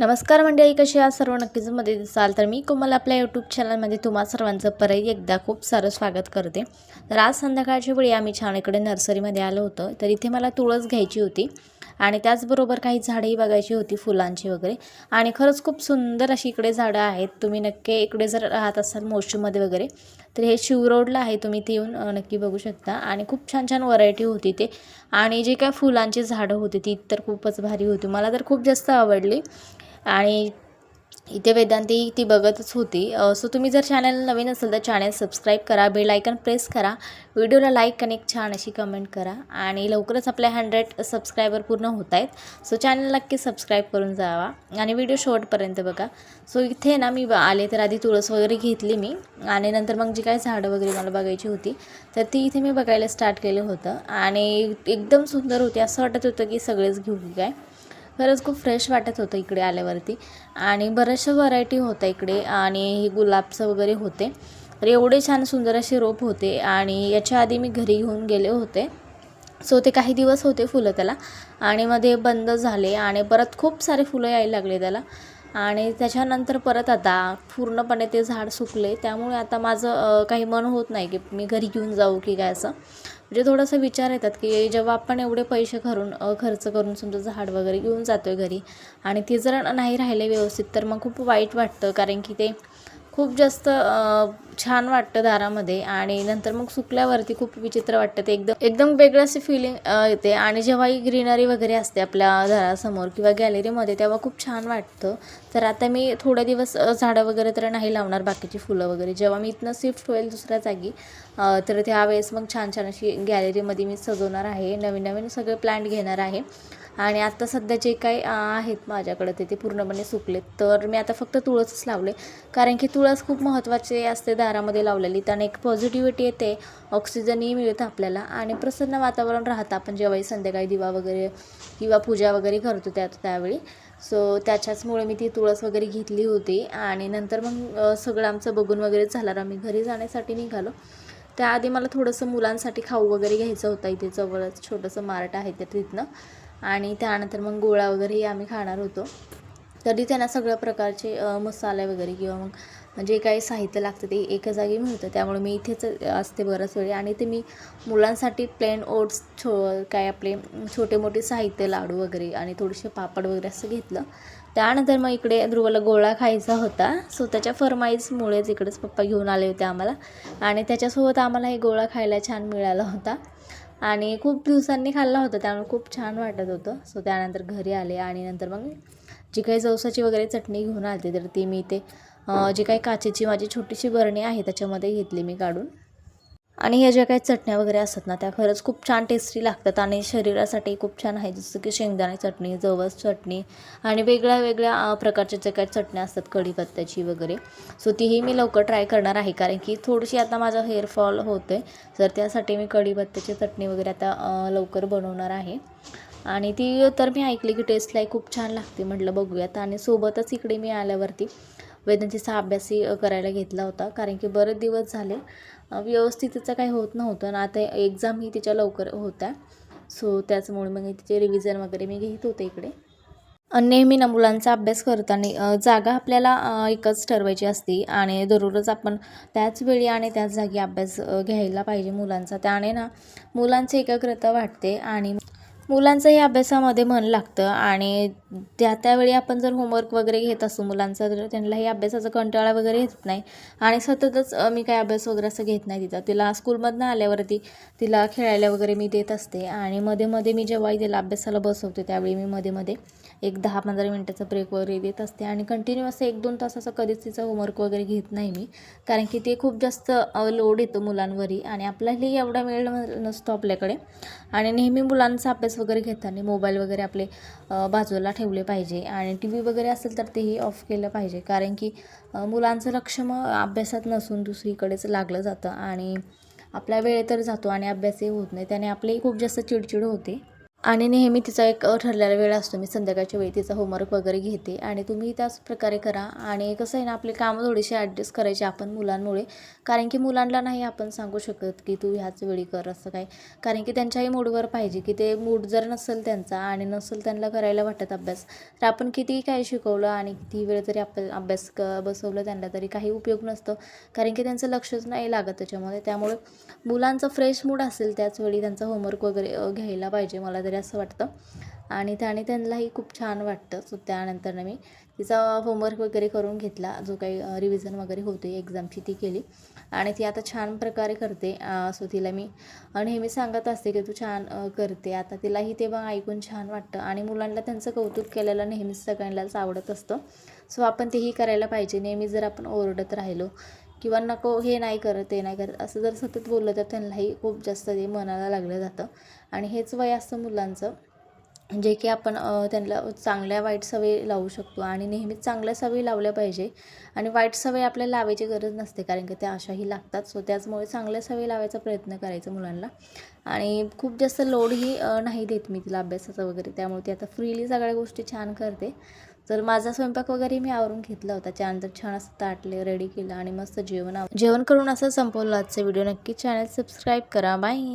नमस्कार मंडळी, कशी आहात सर्व? नक्कीच मध्ये दिसाल. तर मी कोमल आपल्या यूट्यूब चॅनलमध्ये तुम्हा सर्वांचं परत एकदा खूप सारं स्वागत करते. तर आज संध्याकाळच्या वेळी आम्ही छान इकडे नर्सरीमध्ये आलो होतो. तर इथे मला तुळस घ्यायची होती आणि त्याचबरोबर काही झाडंही बघायची होती फुलांची वगैरे. आणि खरंच खूप सुंदर अशी इकडे झाडं आहेत. तुम्ही नक्की इकडे जर राहत असाल मोर्शीमध्ये वगैरे तर हे शिव रोडला आहे, तुम्ही ते येऊन नक्की बघू शकता. आणि खूप छान छान व्हरायटी होती ते. आणि जे काय फुलांची झाडं होती ती तर खूपच भारी होती, मला तर खूप जास्त आवडली. आणि इथे वेदांती ती बघतच होती. सो तुम्ही जर चॅनल नवीन असेल तर चॅनल सबस्क्राईब करा, बेल आयकन प्रेस करा, व्हिडिओला लाईक आणि एक छान अशी कमेंट करा. आणि लवकरच आपल्या 100 सबस्क्रायबर पूर्ण होत आहेत. सो चॅनल नक्की सबस्क्राईब करून जावा आणि व्हिडिओ शेवटपर्यंत बघा. सो इथे ना मी आले तर आधी तुळस वगैरे घेतली मी, आणि नंतर मग जी काही झाडं वगैरे मला बघायची होती तर ती इथे मी बघायला स्टार्ट केलं होतं. आणि एकदम सुंदर होती, असं वाटत होतं की सगळेच घेऊ की काय. खरंच खूप फ्रेश वाटत होतं इकडे आल्यावरती. आणि बऱ्याचशा व्हरायटी होत्या इकडे. आणि हे गुलाबचं वगैरे होते. तर एवढे छान सुंदर असे रोप होते. आणि याच्या आधी मी घरी घेऊन गेले होते. सो ते काही दिवस होते फुलं त्याला, आणि मध्ये बंद झाले आणि परत खूप सारे फुलं यायला लागले त्याला. आणि त्याच्यानंतर परत आता पूर्णपणे ते झाड सुकले. त्यामुळे आता माझं काही मन होत नाही की मी घरी घेऊन जाऊ की काय असं. म्हणजे थोडंसं विचार येतात की जेव्हा आपण एवढे पैसे खर्च करून समजा झाड वगैरे घेऊन जातो आहे घरी, आणि ते जर नाही राहिले व्यवस्थित तर मग खूप वाईट वाटतं. कारण की ते खूप जास्त छान वाटतं दारामध्ये, आणि नंतर मग सुकल्यावरती खूप विचित्र वाटतं. ते एकदम एकदम वेगळं अशी फिलिंग येते. आणि जेव्हाही ग्रीनरी वगैरे असते आपल्या घरासमोर किंवा गॅलरीमध्ये तेव्हा खूप छान वाटतं. तर आता मी थोडे दिवस झाडं वगैरे तर नाही लावणार, बाकीची फुलं वगैरे. जेव्हा मी इथनं शिफ्ट होईल दुसऱ्या जागी तर त्यावेळेस मग छान छान अशी गॅलरीमध्ये मी सजवणार आहे. नवीन नवीन सगळे प्लांट घेणार आहे. आणि आत्ता सध्या जे काही आहेत माझ्याकडे ते पूर्णपणे सुकलेत. तर मी आता फक्त तुळसच लावले, कारण की तुळस खूप महत्त्वाचे असते दारामध्ये लावलेली. त्याने एक पॉझिटिव्हिटी येते, ऑक्सिजनही मिळतं आपल्याला, आणि प्रसन्न वातावरण राहतं आपण जेव्हाही संध्याकाळी दिवा वगैरे किंवा पूजा वगैरे करतो त्यावेळी. सो त्याच्याचमुळे मी ती तुळस वगैरे घेतली होती. आणि नंतर मग सगळं आमचं बघून वगैरे झालं, आम्ही घरी जाण्यासाठी निघालो. त्याआधी मला थोडंसं मुलांसाठी खाऊ वगैरे घ्यायचं होता. इथे जवळच छोटंसं मार्ट आहे तर तिथनं. आणि त्यानंतर मग गोळा वगैरेही आम्ही खाणार होतो. तरी त्यांना सगळ्या प्रकारचे मसाले वगैरे किंवा मग जे काही साहित्य लागतं ते एका जागी मिळतं. त्यामुळे मी इथेच असते बऱ्याच वेळी. आणि ते मी मुलांसाठी प्लेन ओट्स काय आपले छोटे मोठे साहित्य, लाडू वगैरे आणि थोडेसे पापड वगैरे असं घेतलं. त्यानंतर मग इकडे ध्रुवला गोळा खायचा होता. सो त्याच्या फरमाईजमुळेच इकडेच पप्पा घेऊन आले होते आम्हाला, आणि त्याच्यासोबत आम्हाला हे गोळा खायला छान मिळाला होता. आणि खूप दिवसांनी खाल्ला होता त्यामुळे खूप छान वाटत होतं. सो त्यानंतर घरी आले आणि नंतर मग जी काही जवसाची वगैरे चटणी घेऊन आली तर ती मी ते जी काही काचेची माझी छोटीशी बरणी आहे त्याच्यामध्ये घेतली मी काढून. आणि ह्या ज्या काही चटण्या वगैरे असतात ना त्या खरंच खूप छान टेस्टी लागतात आणि शरीरासाठी खूप छान आहे. जसं की शेंगदाणे चटणी, जवस चटणी, आणि वेगळ्या वेगळ्या प्रकारच्या ज्या काही चटण्या असतात कढीपत्त्याची वगैरे. सो तीही मी लवकर ट्राय करणार आहे, कारण की थोडीशी आता माझं हेअरफॉल होतं आहे. तर त्यासाठी मी कढीपत्त्याची चटणी वगैरे आता लवकर बनवणार आहे. आणि ती तर मी ऐकली की टेस्टलाही खूप छान लागते. म्हटलं बघूयात. आणि सोबतच इकडे मी आल्यावरती वेदांतीचा अभ्यासही करायला घेतला होता, कारण की बरेच दिवस झाले व्यवस्थित तिचं काही होत नव्हतं ना. आता एक्झामही तिच्या लवकर होत्या. सो त्याचमुळे मग तिचे रिव्हिजन वगैरे मी घेत होते इकडे. नेहमी ना मुलांचा अभ्यास करताना जागा आपल्याला एकच ठरवायची असते, आणि दररोज आपण त्याच वेळी आणि त्याच जागी अभ्यास घ्यायला पाहिजे मुलांचा. त्याने ना मुलांची एकाग्रता वाढते आणि मुलांचंही अभ्यासामध्ये मन लागतं. आणि त्यावेळी आपण जर होमवर्क वगैरे घेत असतो मुलांचा तर त्यांनाही अभ्यासाचा कंटाळा वगैरे येत नाही. आणि सततच मी काय अभ्यास वगैरे असं घेत नाही तिला स्कूलमधनं आल्यावरती तिला खेळायला वगैरे मी देत असते. आणि मध्ये मध्ये मी जेव्हाही तिला अभ्यासाला बसवते त्यावेळी मी मध्ये मध्ये एक 10-15 मिनटाचा ब्रेक वगैरे देत असते. आणि कंटिन्यू असं 1-2 तास असं कधीच तिचं होमवर्क वगैरे घेत नाही मी, कारण की ते खूप जास्त लोड येतो मुलांवरही, आणि आपल्यालाही एवढा वेळ नसतो आपल्याकडे. आणि नेहमी मुलांचा अभ्यास वगैरे घेताना मोबाईल वगैरे आपले बाजूला ठेवले पाहिजे, आणि टी व्ही वगैरे असेल तर तेही ऑफ केलं पाहिजे, कारण की मुलांचं लक्ष मग अभ्यासात नसून दुसरीकडेच लागलं जातं. आणि आपला वेळ तर जातो आणि अभ्यासही होत नाही. त्याने आपलीही खूप जास्त चिडचिड होते. आणि नेहमी तिचा एक ठरलेला वेळ असतो. मी संध्याकाळच्या वेळी तिचा होमवर्क वगैरे घेते आणि तुम्ही त्याच प्रकारे करा. आणि कसं आहे ना, आपली कामं थोडीशी ॲडजस्ट करायची आपण मुलांमुळे. कारण की मुलांना नाही आपण सांगू शकत की तू ह्याच वेळी कर असं काय. कारण की त्यांच्याही मूडवर पाहिजे, की ते मूड जर नसेल त्यांचा आणि नसेल त्यांना करायला वाटत अभ्यास, तर आपण कितीही काही शिकवलं आणि किती वेळ जरी आपण अभ्यास बसवलं त्यांना तरी काही उपयोग नसतो. कारण की त्यांचं लक्षच नाही लागत त्याच्यामध्ये. त्यामुळे मुलांचा फ्रेश मूड असेल त्याच वेळी त्यांचा होमवर्क वगैरे घ्यायला पाहिजे, मला तरी असं वाटतं. आणि त्याने त्यांनाही खूप छान वाटतं. सो त्यानंतर मी तिचा होमवर्क वगैरे करून घेतला, जो काही रिव्हिजन वगैरे होते एक्झामची ती केली आणि ती आता छान प्रकारे करते. सो तिला मी नेहमी सांगत असते की तू छान करते. आता तिलाही ते बघ ऐकून छान वाटतं आणि मुलांना त्यांचं कौतुक केलेलं नेहमीच सगळ्यांनाच आवडत असतं. सो आपण तेही करायला पाहिजे. नेहमी जर आपण ओरडत राहिलो किंवा नको हे नाही करत ते नाही करत असं जर सतत बोललं तर त्यांनाही खूप जास्त ते मनाला लागलं जातं. आणि हेच वय असतं मुलांचं, जे की आपण त्यांना चांगल्या वाईट सवयी लावू शकतो आणि नेहमीच चांगल्या सवयी लावल्या पाहिजे. आणि वाईट सवयी आपल्याला लावायची गरज नसते, कारण की त्या अशाही लागतात. सो त्याचमुळे चांगल्या सवयी लावायचा प्रयत्न करायचा मुलांना. आणि खूप जास्त लोडही नाही देत मी तिला अभ्यासाचा वगैरे. त्यामुळे ती आता फ्रीली सगळ्या गोष्टी छान करते. तर माझा स्वयंपाक वगैरे मी आवरून घेतला होता. त्यानंतर छान असं ताटले रेडी केलं आणि मस्त जेवण करून असं संपवलं आजचा व्हिडिओ. नक्की चॅनल सबस्क्राईब करा. बाय.